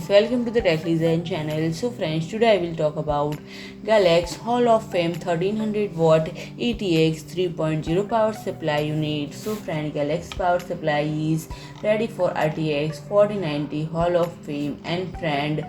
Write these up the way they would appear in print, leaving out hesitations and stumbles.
friends, welcome to the Tech Design channel. So friends, today I will talk about GALAX Hall of Fame 1300W ATX 3.0 power supply unit. So friend, GALAX power supply is ready for RTX 4090 Hall of Fame, and friend,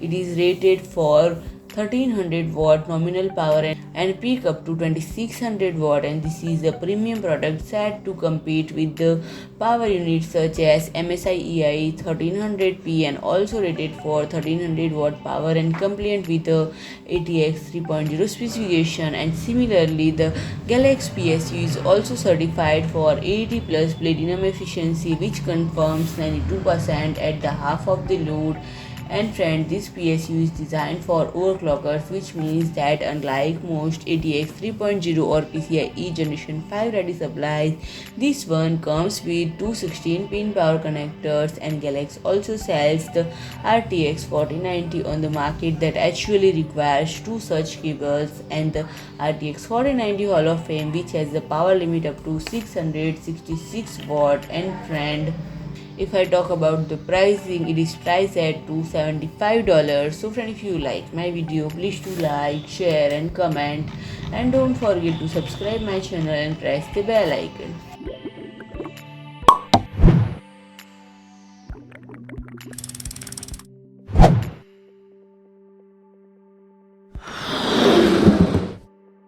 it is rated for 1300W nominal power and peak up to 2600W, and this is a premium product set to compete with the power units such as MSI Ai1300P, and also rated for 1300W power and compliant with the ATX 3.0 specification. And similarly, the GALAX PSU is also certified for 80 plus platinum efficiency, which confirms 92% at the half of the load. And friend, this PSU is designed for overclockers, which means that unlike most ATX 3.0 or PCIe Gen5 ready supplies, this one comes with two 16-pin power connectors. And GALAX also sells the RTX 4090 on the market that actually requires two such cables, and the RTX 4090 Hall of Fame, which has the power limit up to 666W. And friend, if I talk about the pricing, it is priced at $275. So friend, if you like my video, please do like, share and comment, and don't forget to subscribe my channel and press the bell icon.